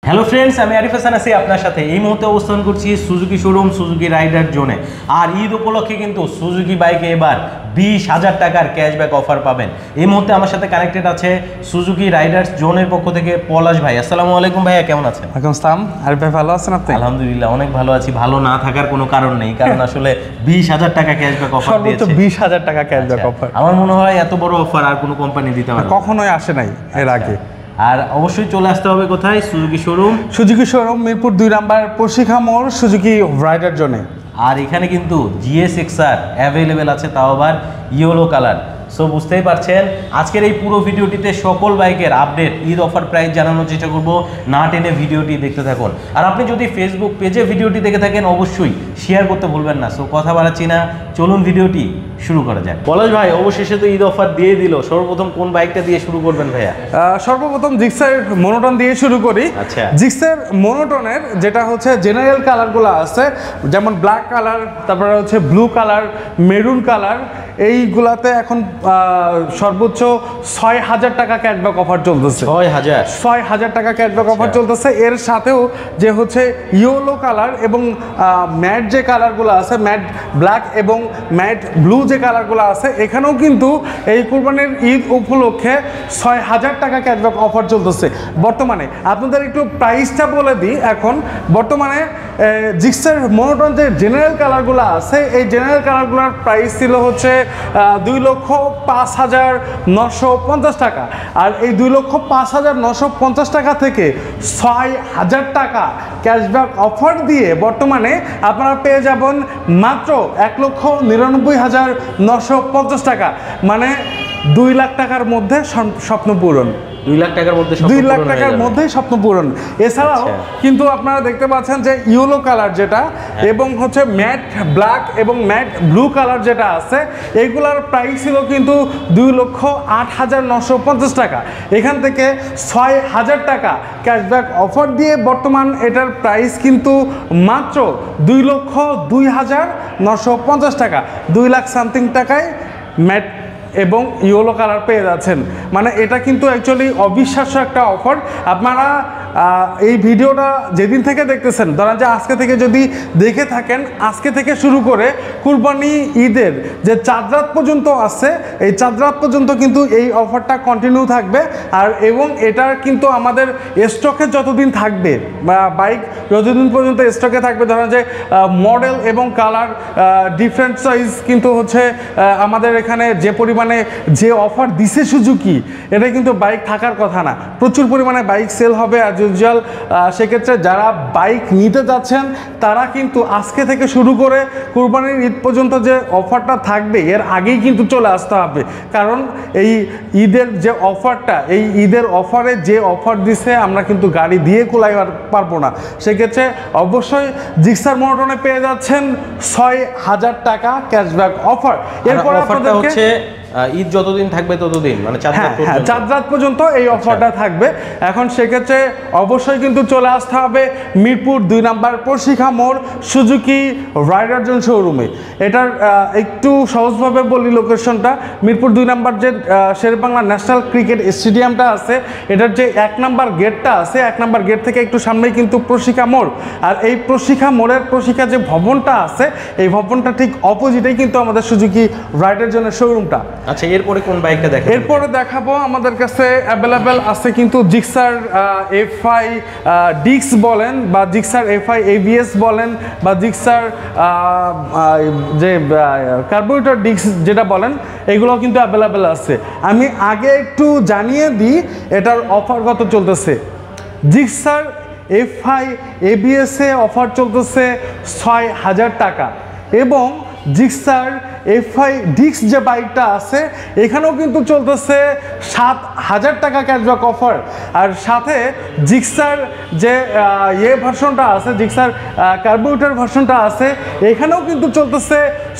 Hello friends, আমি আরিফ হাসান আছি আপনার সাথে। এই মুহূর্তে অবস্থান করছি সুজুকি শোরুম, সুজুকি রাইডার জোনে। আর ঈদ উপলক্ষে কিন্তু সুজুকি বাইকে এবার 20,000 টাকার ক্যাশব্যাক অফার পাবেন। এই মুহূর্তে আমার সাথে কানেক্টেড আছে সুজুকি রাইডার্স জোনের পক্ষ থেকে পলাশ ভাই। আসসালামু আলাইকুম ভাইয়া, কেমন আছেন? ওয়ালাইকুম আসসালাম। আরিফ ভাই ভালো আছেন আপনি? আলহামদুলিল্লাহ অনেক ভালো আছি। ভালো না থাকার কোনো কারণ নেই, কারণ আসলে 20,000 টাকা ক্যাশব্যাক অফার দিয়েছে। সর্বোচ্চ 20,000 টাকা ক্যাশব্যাক অফার। আমার মনে হয় এত বড় অফার আর কোনো কোম্পানি দিতে পারে না, কখনোই আসে নাই এর আগে। আর অবশ্যই চলে আসতে হবে কোথায়? Suzuki showroom. Suzuki showroom Mirpur 2 নম্বর পরশিখা মোড়, সুজুকি রাইডার জোনে। আর এখানে কিন্তু GSX-R অ্যাভেলেবেল আছে, তাও আবার ইয়েলো কালার। সো বুঝতেই পারছেন আজকের এই পুরো ভিডিওটিতে সকল বাইকের আপডেট, ঈদ অফার প্রাইস জানানোর চেষ্টা করব। না টেনে ভিডিওটি দেখতে থাকুন। আর আপনি যদি ফেসবুক পেজে ভিডিওটি দেখে থাকেন অবশ্যই শেয়ার করতে ভুলবেন না। সো কথা বাড়াচ্ছি না, চলুন ভিডিওটি শুরু করা যাক। পলাশ ভাই, অবশেষে তো ঈদ অফার দিয়ে দিল। সর্বপ্রথম কোন বাইকটা দিয়ে শুরু করবেন ভাইয়া? সর্বপ্রথম জিক্সার মোনোটন দিয়ে শুরু করি। আচ্ছা, জিক্সার মোনোটনের যেটা হচ্ছে জেনারেল কালারগুলো আছে, যেমন ব্ল্যাক কালার, তারপরে হচ্ছে ব্লু কালার, মেরুন কালার, এইগুলাতে এখন সর্বোচ্চ 6,000 টাকা ক্যাশব্যাক অফার চলতেছে। 6,000 টাকা ক্যাশব্যাক অফার চলতেছে। এর সাথেও যে হচ্ছে ইয়েলো কালার এবং ম্যাট যে কালারগুলো আছে, ম্যাট ব্ল্যাক এবং ম্যাট ব্লু যে কালারগুলো আছে, এখানেও কিন্তু এই কুরবানির ঈদ উপলক্ষে 6,000 টাকা ক্যাশব্যাক অফার চলতেছে বর্তমানে। আপনাদের একটু প্রাইসটা বলে দিই। এখন বর্তমানে জিক্সার মোনোটন যে জেনারেল কালারগুলো আছে, এই জেনারেল কালারগুলোর প্রাইস ছিল হচ্ছে 2,05,950 টাকা। আর এই 2,05,950 টাকা থেকে 6,000 টাকা ক্যাশব্যাক অফার দিয়ে বর্তমানে আপনারা পেয়ে যাবেন মাত্র 1,99,950 টাকা, মানে 2 লাখ টাকার মধ্যে স্বপ্ন পূরণ। 2 লাখ টাকার মধ্যে 2 লাখ টাকার মধ্যেই স্বপ্ন পূরণ। এছাড়াও কিন্তু আপনারা দেখতে পাচ্ছেন যে ইয়েলো কালার যেটা এবং হচ্ছে ম্যাট ব্ল্যাক এবং ম্যাট ব্লু কালার যেটা আছে, এইগুলার প্রাইস ছিল কিন্তু 2,08,950 টাকা। এখান থেকে 6,000 টাকা ক্যাশব্যাক অফার দিয়ে বর্তমান এটার প্রাইস কিন্তু মাত্র 2,02,950 টাকা। 2 লাখ সামথিং টাকায় ম্যাট এবং ইয়েলো কালার পেয়ে যাচ্ছেন। মানে এটা কিন্তু অ্যাকচুয়ালি অবিশ্বাস্য একটা অফার। আপনারা এই ভিডিওটা যেদিন থেকে দেখতেছেন, ধরেন যে আজকে থেকে যদি দেখে থাকেন, আজকে থেকে শুরু করে কুরবানি ঈদের যে 4 রাত পর্যন্ত আছে, এই 4 রাত পর্যন্ত কিন্তু এই অফারটা কন্টিনিউ থাকবে। আর এবং এটার কিন্তু আমাদের স্টকে যতদিন থাকবে, বাইক যতদিন পর্যন্ত স্টকে থাকবে, ধরেন যে মডেল এবং কালার ডিফারেন্ট সাইজ কিন্তু হচ্ছে আমাদের এখানে যে পরিমাণে যে অফার দিছে সুজুকি, এটা কিন্তু বাইক থাকার কথা না। প্রচুর পরিমাণে বাইক সেল হবে অ্যাজ ইউজুয়াল। সেক্ষেত্রে যারা বাইক নিতে যাচ্ছেন তারা কিন্তু আজকে থেকে শুরু করে কুরবানির ঈদ পর্যন্ত যে অফারটা থাকবে এর আগেই কিন্তু চলে আসতে হবে। কারণ এই ঈদের যে অফারটা, এই ঈদের অফারে যে অফার দিছে আমরা কিন্তু গাড়ি দিয়ে কোলাই পারবো না। সেক্ষেত্রে অবশ্যই জিক্সার মোনোটনে পেয়ে যাচ্ছেন 6,000 টাকা ক্যাশব্যাক অফার। এরপর আপনাদেরকে ঈদ যতদিন থাকবে ততদিন, মানে 4 রাত পর্যন্ত এই অফারটা থাকবে। এখন সেক্ষেত্রে অবশ্যই কিন্তু চলে আসতে হবে মিরপুর 2 নম্বর পরশিখা মোড়, সুজুকি রাইডার জোন শোরুমে। এটার একটু সহজভাবে বলি লোকেশনটা। মিরপুর 2 নম্বর যে শেরেবাংলা ন্যাশনাল ক্রিকেট স্টেডিয়ামটা আছে, এটার যে 1 নম্বর গেটটা আছে, 1 নম্বর গেট থেকে একটু সামনেই কিন্তু পরশিখা মোড়। আর এই পরশিখা মোড়ের পরশিখা যে ভবনটা আছে, এই ভবনটা ঠিক অপোজিটেই কিন্তু আমাদের সুজুকি রাইডার জোনের শোরুমটা। আচ্ছা, এরপরে কোন বাইকটা দেখাবো? এরপরে দেখাবো আমাদের কাছে অ্যাভেলেবেল আছে কিন্তু জিক্সার FI ডিক্স বলেন, বা জিক্সার FI ABS বলেন, বা জিক্সার যে কার্বোরেটর ডিক্স যেটা বলেন, এগুলো কিন্তু অ্যাভেলেবেল আছে। আমি আগে একটু জানিয়ে দিই এটার অফার কত চলতেছে। জিক্সার FI ABS এ অফার চলতেছে 6,000 টাকা, এবং জিক্সার FI ডিক্স যে বাইকটা আছে এখানেও কিন্তু চলতেছে 7,000 টাকা ক্যাশব্যাক অফার। আর সাথে জিক্সার যে ভার্সনটা আছে, জিক্সার কার্বোরেটর ভার্সনটা আছে, এখানেও কিন্তু চলতেছে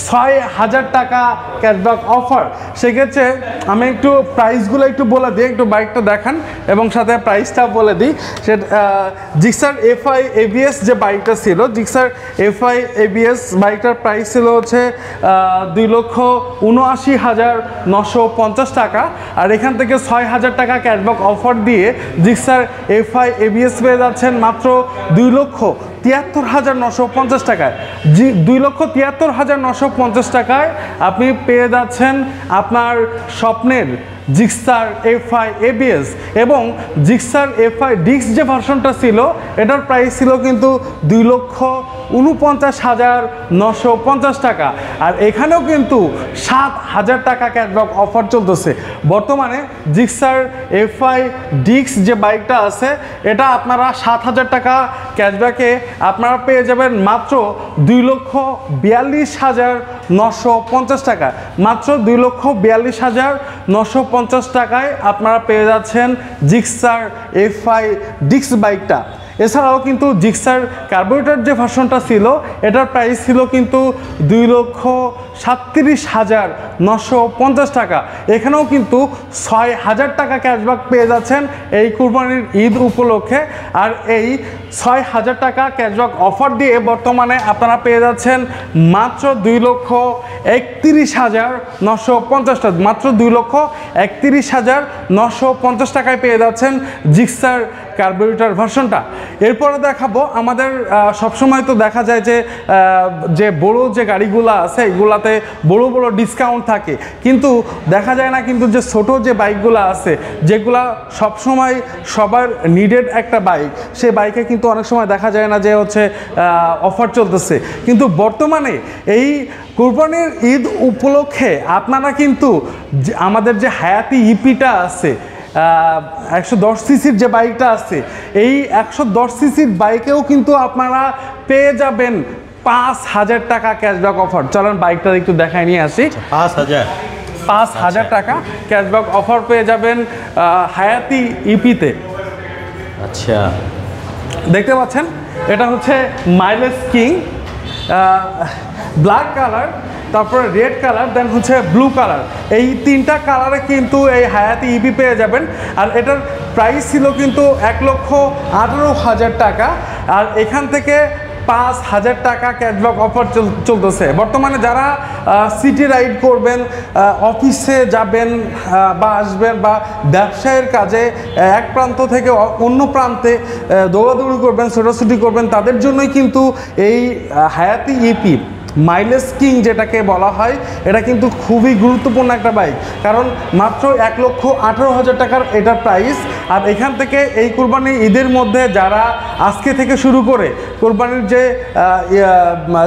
6,000 টাকা ক্যাশব্যাক অফার। সেক্ষেত্রে আমি একটু প্রাইসগুলো একটু বলে দিই, একটু বাইকটা দেখান এবং সাথে প্রাইসটা বলে দিই। সেটা জিক্সার FI ABS যে বাইকটা ছিল, জিক্সার FI ABS বাইকটার প্রাইস ছিল হচ্ছে 2,79,950 টাকা। আর এখান থেকে 6,000 টাকা ক্যাশব্যাক অফার দিয়ে জিক্সার FI ABS পেয়ে যাচ্ছেন মাত্র 2,73,950 টাকায়। 2,73,950 টাকায় আপনি পেয়ে যাচ্ছেন আপনার স্বপ্নের জিক্সার FI ABS। এবং জিক্সার FI ডিস্ক যে ভার্সনটা ছিল এটার প্রাইস ছিল কিন্তু 2,49,950 টাকা। আর এখানেও কিন্তু 7,000 টাকা ক্যাশব্যাক অফার চলতেছে বর্তমানে। জিক্সার FI ডিস্ক যে বাইকটা আছে এটা আপনারা 7,000 টাকা ক্যাশব্যাকে আপনারা পেয়ে যাবেন মাত্র 2,42,950 টাকা। মাত্র 2,42,950 টাকায় আপনারা পেয়ে যাচ্ছেন জিক্সার FI ডিস্ক বাইকটা। এছাড়াও কিন্তু জিক্সার কার্বোরেটর যে ভার্সনটা ছিল এটার প্রাইস ছিল কিন্তু 2,37,950 টাকা। এখানেও কিন্তু 6,000 টাকা ক্যাশব্যাক পেয়ে যাচ্ছেন এই কুরবানির ঈদ উপলক্ষে। আর এই 6,000 টাকা ক্যাশব্যাক অফার দিয়ে বর্তমানে আপনারা পেয়ে যাচ্ছেন মাত্র 2,31,950 টাকা। মাত্র 2,31,950 টাকায় পেয়ে যাচ্ছেন জিক্সার কার্বোরেটর ভার্সনটা। এরপরে দেখাবো আমাদের সবসময় তো দেখা যায় যে বড় যে গাড়িগুলো আছে এগুলাতে বড় বড় ডিসকাউন্ট থাকে, কিন্তু দেখা যায় না কিন্তু যে ছোট যে বাইকগুলো আছে যেগুলা সবসময় সবার নিডেড একটা বাইক, সেই বাইকে কিন্তু অনেক সময় দেখা যায় না যে হচ্ছে অফার চলতেছে। কিন্তু বর্তমানে এই কুরবানির ঈদ উপলক্ষে আপনারা কিন্তু আমাদের যে হায়াতি ইপিটা আছে 110 সিসির যে বাইকটা আছে এই 110 সিসির বাইকেও কিন্তু আপনারা পেয়ে যাবেন 5,000 টাকা ক্যাশব্যাক অফার। চলেন বাইকটা একটু দেখায় নিয়ে আসি। 5,000 টাকা ক্যাশব্যাক অফার পেয়ে যাবেন হায়াতি ইপিতে। আচ্ছা, দেখতে পাচ্ছেন এটা হচ্ছে মাইলেজ কিং, ব্ল্যাক কালার, তারপরে রেড কালার, দেন হচ্ছে ব্লু কালার। এই তিনটা কালারে কিন্তু এই হায়াতি ইপি পেয়ে যাবেন। আর এটার প্রাইস ছিল কিন্তু 1,18,000 টাকা। আর এখান থেকে 5,000 টাকা ক্যাশব্যাক অফার চলতেছে বর্তমানে। যারা সিটি রাইড করবেন, অফিসে যাবেন বা আসবেন, বা ব্যবসায়ের কাজে এক প্রান্ত থেকে অন্য প্রান্তে দৌড়াদৌড়ি করবেন, ছোটাছুটি করবেন, তাদের জন্যই কিন্তু এই হায়াতি ইপি মাইলেজ কিং যেটাকে বলা হয় এটা কিন্তু খুবই গুরুত্বপূর্ণ একটা বাইক, কারণ মাত্র 1,18,000 টাকার এটার প্রাইস। আর এখান থেকে এই কুরবানি ঈদের মধ্যে যারা আজকে থেকে শুরু করে কুরবানির যে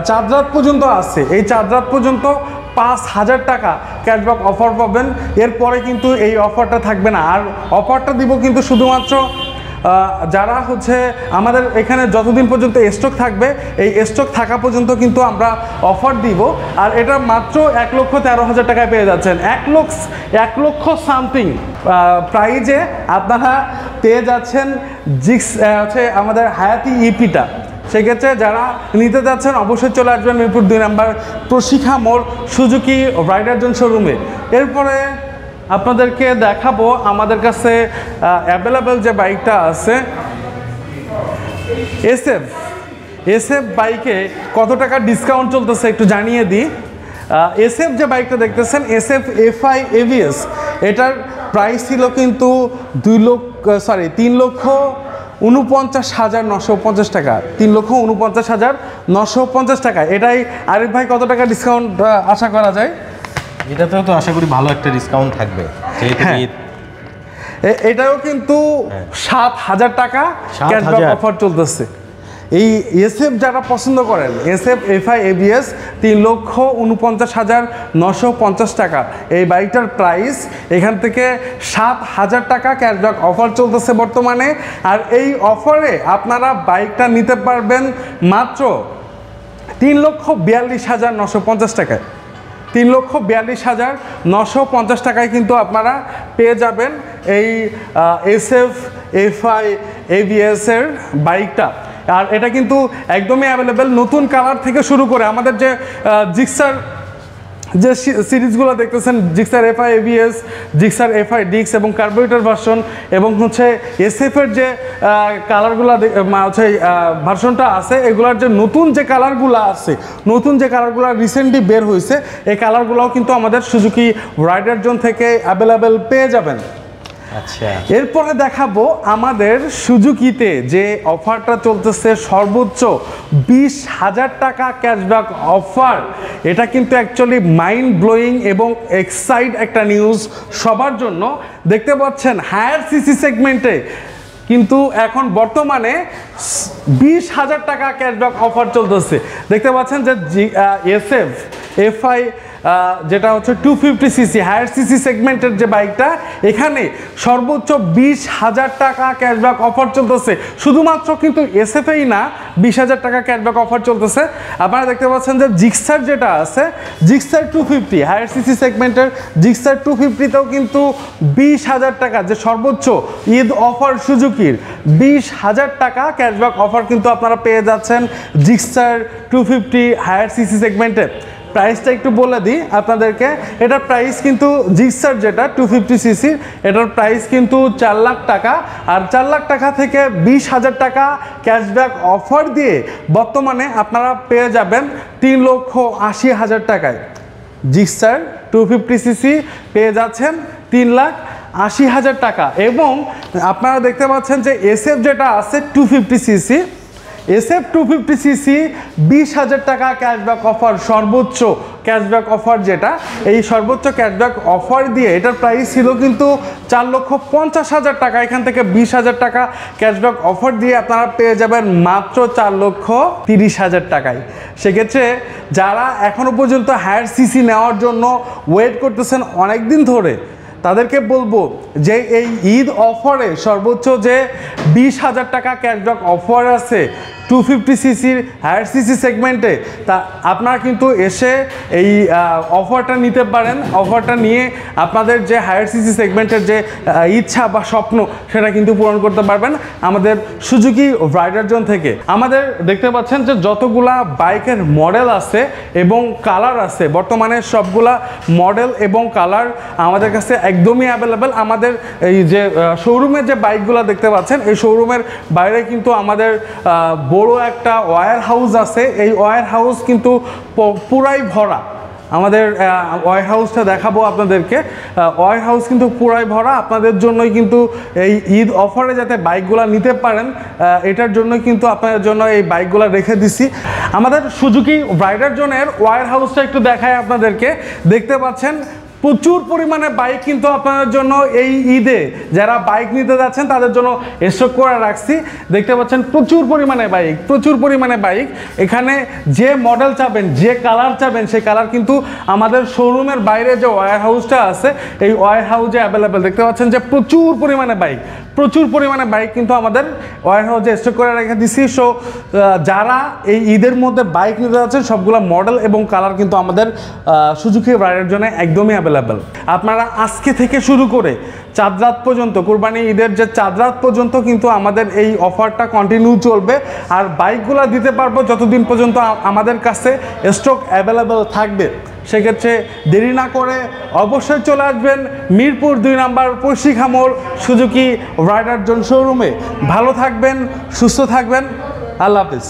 4 রাত পর্যন্ত আছে এই 4 রাত পর্যন্ত 5,000 টাকা ক্যাশব্যাক অফার পাবেন। এরপরে কিন্তু এই অফারটা থাকবে না। আর অফারটা দিব কিন্তু শুধুমাত্র যারা হচ্ছে আমাদের এখানে যতদিন পর্যন্ত স্টক থাকবে এই স্টক থাকা পর্যন্ত কিন্তু আমরা অফার দিব। আর এটা মাত্র 1,13,000 টাকায় পেয়ে যাচ্ছেন। 1 লক্ষ সামথিং প্রাইজে আপনারা পেয়ে যাচ্ছেন হচ্ছে আমাদের হায়াতি ইপিটা। সেক্ষেত্রে যারা নিতে যাচ্ছেন অবশ্যই চলে আসবেন মিরপুর 2 নম্বর প্রশিক্ষা মোড় সুজুকি রাইডার জোন শোরুমে। এরপরে আপনাদেরকে দেখাবো আমাদের কাছে অ্যাভেলেবেল যে বাইকটা আছে এসএফ বাইকে কত টাকা ডিসকাউন্ট চলতেছে একটু জানিয়ে দিই। এসএফ যে বাইকটা দেখতেছেন এসএফ FI ABS, এটার প্রাইস ছিল কিন্তু 3,49,950 টাকা। 3,49,950 টাকা। এটাই আরিফ ভাই কত টাকা ডিসকাউন্ট আশা করা যায়? এটাতেও তো আশা করি ভালো একটা ডিসকাউন্ট থাকবে যেহেতু ঈদ। এটাও কিন্তু 7,000 টাকা ক্যাশব্যাক অফার চলতেছে। এই এসএফ যারা পছন্দ করেন এসএফ FI ABS 3,49,950 টাকা এই বাইকটার প্রাইস। এখান থেকে 7,000 টাকা ক্যাশব্যাক অফার চলতেছে বর্তমানে। আর এই অফারে আপনারা বাইকটা নিতে পারবেন মাত্র 3,42,950 টাকায়। 3,42,950 টাকায় কিন্তু আপনারা পেয়ে যাবেন এই এসএফ FI ABS এর বাইকটা। আর এটা কিন্তু একদমই অ্যাভেলেবেল, নতুন কালার থেকে শুরু করে আমাদের যে জিক্সার যে সিরিজগুলো দেখতেছেন Gixxer FI ABS, Gixxer FI ডিক্স এবং কার্বোরেটর ভার্সন, এবং হচ্ছে এসএফের যে কালারগুলো হচ্ছে ভার্সনটা আছে, এগুলার যে নতুন যে কালারগুলো আছে, নতুন যে কালারগুলো রিসেন্টলি বের হয়েছে, এই কালারগুলোও কিন্তু আমাদের সুজুকি রাইডার জোন থেকে অ্যাভেলেবেল পেয়ে যাবেন। আচ্ছা, এরপরে দেখাবো আমাদের সুজুকিতে যে অফারটা চলতেছে, সর্বোচ্চ 20,000 টাকা ক্যাশব্যাক অফার। এটা কিন্তু অ্যাকচুয়ালি মাইন্ড ব্লোয়িং এবং এক্সাইট একটা নিউজ সবার জন্য। দেখতে পাচ্ছেন হায়ার সিসি সেগমেন্টে কিন্তু এখন বর্তমানে 20,000 টাকা ক্যাশব্যাক অফার চলতেছে। দেখতে পাচ্ছেন যে এসএফ এফআই যেটা হচ্ছে 250cc হায়ার সিসি সেগমেন্টের যে বাইকটা, এখানে সর্বোচ্চ 20,000 টাকা ক্যাশব্যাক অফার চলতেছে। শুধুমাত্র কিন্তু এসএফএই না, 20,000 টাকা ক্যাশব্যাক অফার চলতেছে। আপনারা দেখতে পাচ্ছেন যে জিক্সার যেটা আছে, জিক্সার 250 হায়ার সিসি সেগমেন্টের জিক্সার 250তেও কিন্তু 20,000 টাকা যে সর্বোচ্চ ঈদ অফার সুজুকির 20,000 টাকা ক্যাশব্যাক অফার কিন্তু আপনারা পেয়ে যাচ্ছেন জিক্সার 250 হায়ার সিসি সেগমেন্টে। প্রাইসটা একটু বলে দিই আপনাদেরকে, এটার প্রাইস কিন্তু জিক্সার যেটা 250cc, এটার প্রাইস কিন্তু 4 লাখ টাকা। আর 4 লাখ টাকা থেকে 20,000 টাকা ক্যাশব্যাক অফার দিয়ে বর্তমানে আপনারা পেয়ে যাবেন 3,80,000 টাকায়। জিক্সার 250cc পেয়ে যাচ্ছেন 3,80,000 টাকা। এবং আপনারা দেখতে পাচ্ছেন যে এসএফ যেটা আছে 250cc, এসএফ 250cc 20,000 টাকা ক্যাশব্যাক অফার, সর্বোচ্চ ক্যাশব্যাক অফার যেটা, এই সর্বোচ্চ ক্যাশব্যাক অফার দিয়ে এটার প্রাইস ছিল কিন্তু 4,50,000 টাকা। এখান থেকে 20,000 টাকা ক্যাশব্যাক অফার দিয়ে আপনারা পেয়ে যাবেন মাত্র 4,30,000 টাকায়। সেক্ষেত্রে যারা এখনও পর্যন্ত হায়ার সিসি নেওয়ার জন্য ওয়েট করতেছেন অনেক দিন ধরে, তাদেরকে বলবো যে এই ঈদ অফারে সর্বোচ্চ যে 20,000 টাকা ক্যাশব্যাক অফার আছে 250cc হায়ার সিসি সেগমেন্টে, তা আপনারা কিন্তু এসে এই অফারটা নিতে পারেন। অফারটা নিয়ে আপনাদের যে হায়ার সিসি সেগমেন্টের যে ইচ্ছা বা স্বপ্ন, সেটা কিন্তু পূরণ করতে পারবেন আমাদের সুজুকি রাইডার জোন থেকে। আমাদের দেখতে পাচ্ছেন যে যতগুলা বাইকের মডেল আছে এবং কালার আছে, বর্তমানে সবগুলা মডেল এবং কালার আমাদের কাছে একদমই অ্যাভেলেবেল। আমাদের এই যে শোরুমের যে বাইকগুলো দেখতে পাচ্ছেন, এই শোরুমের বাইরে কিন্তু আমাদের বড় একটা ওয়্যার হাউস আছে। এই ওয়্যার হাউস কিন্তু পুরাই ভরা। আমাদের ওয়্যার হাউসটা দেখাবো আপনাদেরকে। ওয়্যার হাউস কিন্তু পুরাই ভরা। আপনাদের জন্যই কিন্তু এই ঈদ অফারে যাতে বাইকগুলো নিতে পারেন, এটার জন্যই কিন্তু আপনাদের জন্য এই বাইকগুলো রেখে দিছি। আমাদের সুজুকি রাইডার জোনের ওয়্যার হাউসটা একটু দেখায় আপনাদেরকে। দেখতে পাচ্ছেন প্রচুর পরিমাণে বাইক কিন্তু আপনাদের জন্য এই ঈদে যারা বাইক নিতে যাচ্ছেন তাদের জন্য স্টক করে রাখছি। দেখতে পাচ্ছেন প্রচুর পরিমাণে বাইক, প্রচুর পরিমাণে বাইক। এখানে যে মডেল চাবেন, যে কালার চাবেন, সেই কালার কিন্তু আমাদের শোরুমের বাইরে যে ওয়্যার হাউসটা আছে, এই ওয়্যার হাউসে অ্যাভেলেবেল। দেখতে পাচ্ছেন যে প্রচুর পরিমাণে বাইক, প্রচুর পরিমাণে বাইক কিন্তু আমাদের ওয়্যার হাউসে স্টক করে রেখে দিচ্ছি। সো যারা এই ঈদের মধ্যে বাইক নিতে যাচ্ছেন, সবগুলো মডেল এবং কালার কিন্তু আমাদের সুজুকি রাইডার জন্য একদমই অ্যাভেলেবেল। আপনারা আজকে থেকে শুরু করে চাঁদ রাত পর্যন্ত, কুরবানি ঈদের যে চাঁদ রাত পর্যন্ত কিন্তু আমাদের এই অফারটা কন্টিনিউ চলবে। আর বাইকগুলো দিতে পারবো যতদিন পর্যন্ত আমাদের কাছে স্টক অ্যাভেলেবেল থাকবে। সেক্ষেত্রে দেরি না করে অবশ্যই চলে আসবেন মিরপুর 2 নম্বর পশ্চিখা মোড় সুজুকি রাইডার জোন শোরুমে। ভালো থাকবেন, সুস্থ থাকবেন, আল্লাহ হাফিজ।